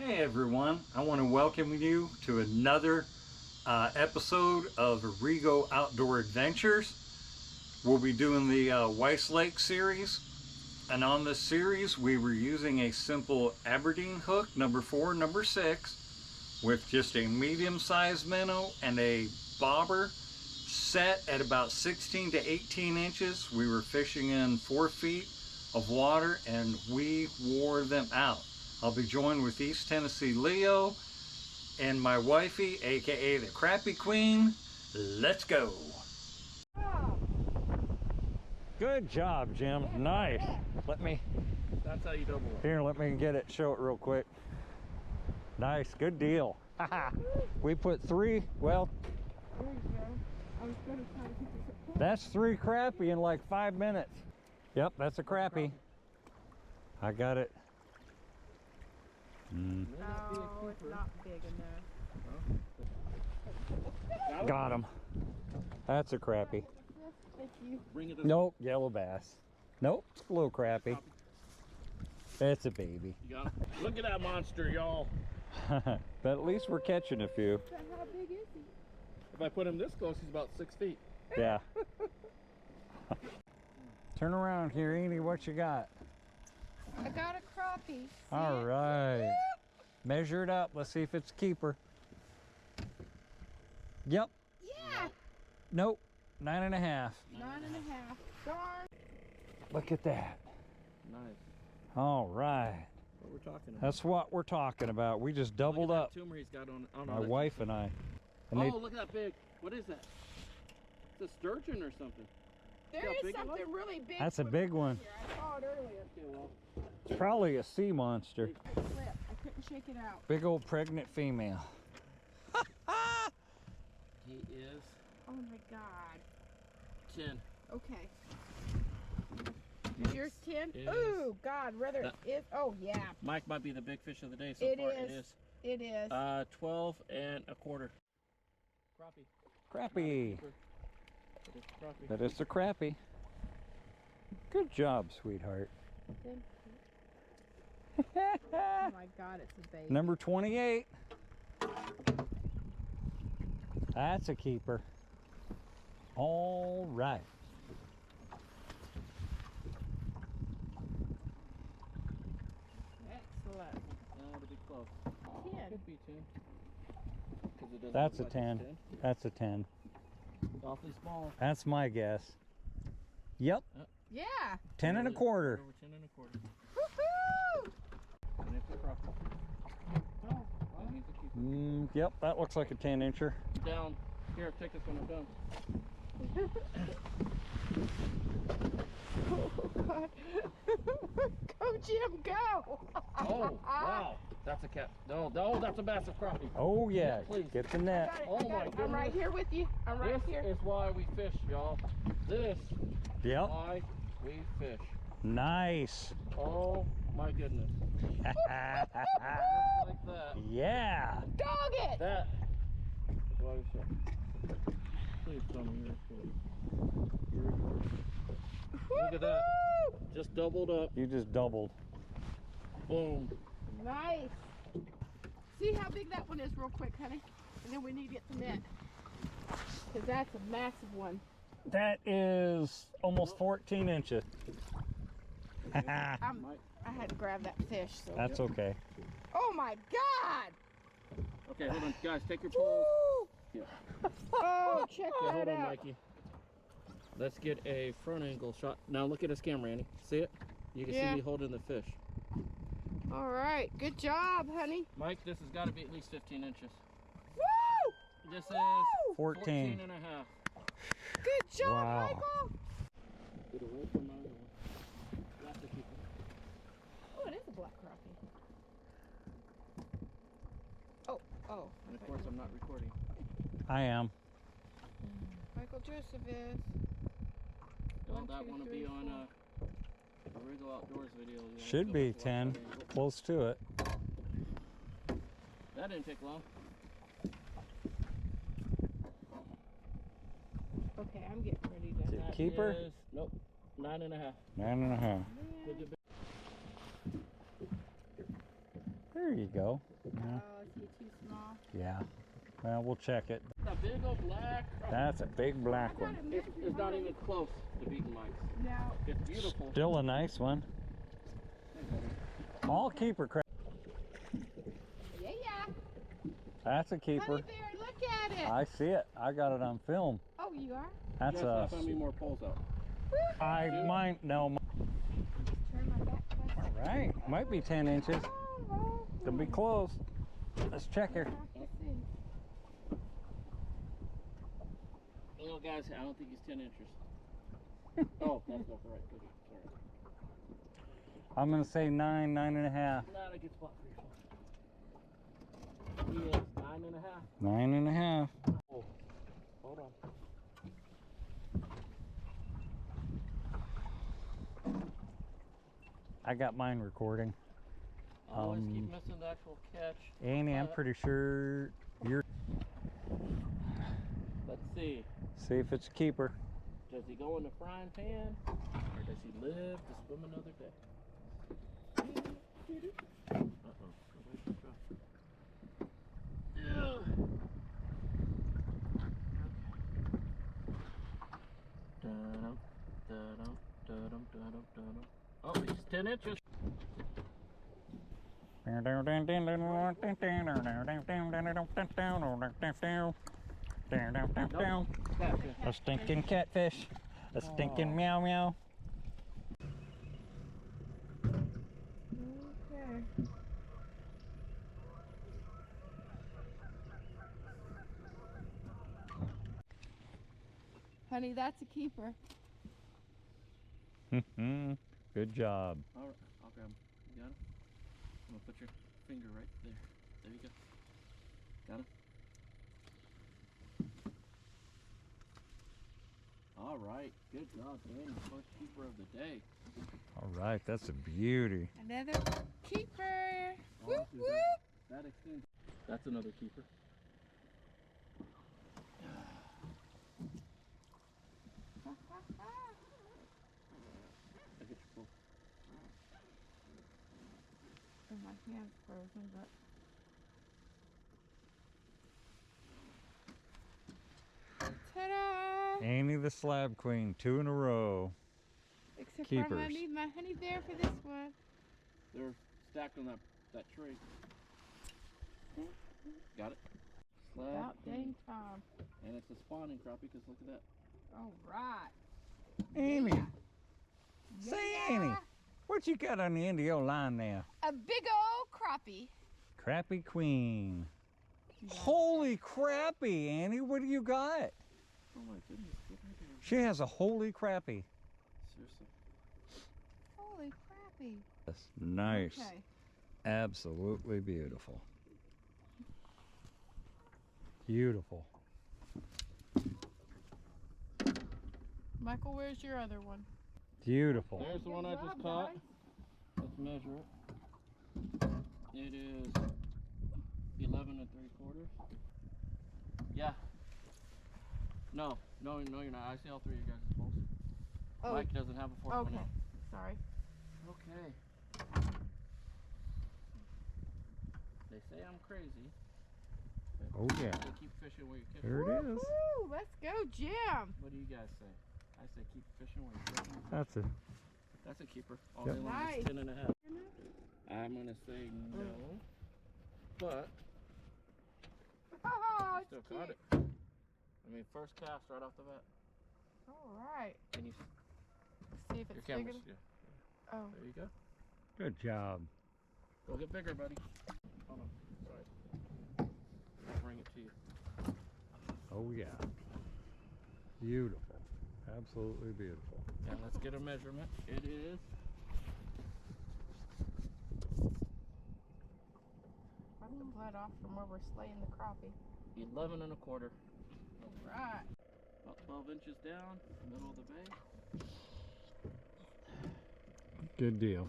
Hey everyone, I want to welcome you to another episode of Rego Outdoor Adventures. We'll be doing the Weiss Lake series, and on this series we were using a simple Aberdeen hook, number 4, number 6, with just a medium-sized minnow and a bobber set at about 16 to 18 inches. We were fishing in 4 feet of water and we wore them out. I'll be joined with East Tennessee Leo and my wifey, aka the Crappie Queen. Let's go. Good job, Jim. Nice. Let me. That's how you double it. Here, let me get it. Show it real quick. Nice. Good deal. We put 3. Well, there you go. I was going to try to keep it. That's 3 crappie in like 5 minutes. Yep, that's a crappie. I got it. No, it's not big enough. Got him. That's a crappie. Thank you. Bring it. Nope, yellow bass. Nope, a little crappie. It's a baby. You got it. Look at that monster, y'all. But at least we're catching a few. So how big is he? If I put him this close, he's about 6 feet. Yeah. Turn around here, Edie. What you got? I got a crappie. All right. Measure it up. Let's see if it's a keeper. Yep. Yeah. Nope. 9.5. 9.5. Darn. Look at that. Nice. All right. What we're talking about. That's what we're talking about. We just doubled look at up. that tumor he's got on My wife and I. And oh, look at that big. What is that? It's a sturgeon or something. There is something really big. That's a big one. Here. I saw it earlier. Okay, well. It's probably a sea monster. It slipped. I couldn't shake it out. Big old pregnant female. He is Oh my God. 10. Okay. Is yours 10? Is Ooh, God, rather that- it. Oh yeah. Mike might be the big fish of the day so It far. is. It is. 12 1/4. Crappie. Crappie. It is crappie. That is a crappie. Good job, sweetheart. Oh my God, it's a baby. Number 28. That's a keeper. All right. Excellent. It'll be close. 10. Could be 10. 'Cause it doesn't That's a look like it's 10. That's a 10. It's awfully small. That's my guess. Yep. Yeah. 10 1/4. Over 10 1/4. Woohoo! And it's a crappie. Oh, That means a keeper. Yep, that looks like a 10-incher. Down. Here, take this when I'm done. oh God. Go, Jim, go. Oh, wow. That's a cat. No, that's a massive crappie. Oh yeah, Yeah, please. get the I net. got it. Oh, I got my it. I'm right goodness. here with you. I'm right This here. is why we fish, y'all. This Yep, why we fish. nice. Oh my goodness. Just like that. Yeah. Dog it. That is why we fish. Please tell me you're recording. You're recording. Look at that. Woohoo! Just doubled up. You just doubled. Boom. Nice. See how big that one is real quick, honey? And then we need to get the net. Because that's a massive one. That is almost 14 inches. I had to grab that fish. So. That's okay. Oh my God! Okay, hold on. Guys, take your poles. Woo! Yeah. Oh, check Okay, that hold on, out. Mikey. Let's get a front angle shot. Now look at this camera, Annie. See it? You can Yeah. see me holding the fish. All right, good job, honey. Mike, this has got to be at least 15 inches. Woo! This is Woo! 14. 14 and a half. Good job, Wow. Michael. Get away from my other one. That's the keeper. Oh, it is a black crappie. Oh. And of course, I'm not recording. I am. Michael Joseph is. Well, One, that two, want to three, be on four. a Rego Outdoors video. You'll Should have be to watch 10. that angle. Close to it. That didn't take long. Okay, I'm getting ready to. Is it That keeper? is- nope. 9 and a half. 9.5. Good to be. There you go. Yeah. Oh, is he too small? Yeah. Well, we'll check it. That big old black. That's a big black one. It's not even close to beating Mike's. No. It's beautiful. Still a nice one. All keeper crap. Yeah. That's a keeper. Honey bear, look at it. I see it. I got it on film. Oh, you are? That's Yes, a. how many more poles out? I might no. Just turn my back. All right, might be 10 inches. Oh, Could be close. Let's check her. I can see. Well, guys, I don't think he's 10 inches. Oh, that's not the right figure. Sorry. I'm gonna say 9, 9.5. Not a good spot for yourself. He is 9.5. 9.5. Oh, hold on. I got mine recording. I always keep missing the actual catch. Annie, I'm pretty sure you're. Let's see. See if it's a keeper. Does he go in the frying pan, or does he live to swim another day? Uh-oh. Yeah. Dun-dum, dun-dum, dun-dum, dun-dum, dun-dum. Oh, he's 10 inches. A stinking catfish. A stinking meow meow. Okay. Honey, that's a keeper. Good job. All right, I'll grab him. You got him? I'm gonna put your finger right there. There you go. Got him? All right, good job, Danny. First keeper of the day. All right, that's a beauty. Another keeper. Whoop, Honestly, whoop. that extends. That's another keeper. I get your pull. Oh, my hand's frozen, but ta-da! Annie the Slab Queen, 2 in a row. Except for Keepers. I need my honey bear for this one. They're stacked on that tree. Got it? Slab About Queen. dang time. And it's a spawning crappie because look at that. All right. Annie, Yeah. say Annie, what you got on the end of your line there? A big old crappie. Crappie Queen. Holy crappie, Annie, what do you got? Oh my goodness, get right there. She has a holy crappie. Seriously. Holy crappie. That's nice. Okay. Absolutely beautiful. Beautiful. Michael, where's your other one? Beautiful. There's the one I Good just job, caught. guys. Let's measure it. It is 11 3/4. Yeah. No, you're not. I see all three of you guys' poles. Oh, Mike doesn't have a fourth one okay. yet. Sorry. Okay. They say I'm crazy. Oh yeah. They keep fishing where you catch. There it is. Woo, let's go, Jim. What do you guys say? I say keep fishing where you catch. That's a That's a keeper. All Yep. day long. Nice. It's 10.5. I'm gonna say no, but Oh, I still it's caught cute. it. I mean, first cast right off the bat. All right. Can you? See if Your it's camera's. bigger. Yeah. Oh. There you go. good job. Go get bigger, buddy. Hold on. Sorry. I'll bring it to you. Oh yeah. Beautiful. Absolutely beautiful. Yeah, let's get a measurement. It is. Wipe the blood off from where we're slaying the crappie. 11 1/4. All right. About 12 inches down, middle of the bay. Good deal.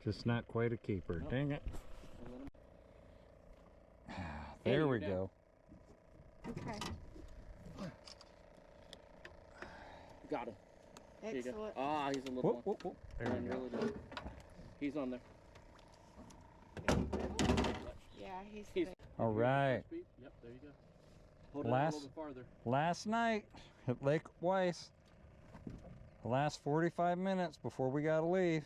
Just not quite a keeper. Nope. Dang it. I'll let 'em- There Hey, we you're go. Okay. Got him. Here you go. Excellent. Ah, he's a little Whoop, one. whoop, whoop. There we Really go. good. He's on there. Yeah, he's He's- big. All right. Yep, there you go. Hold it a little bit farther. Last night at Lake Weiss. The last 45 minutes before we gotta leave.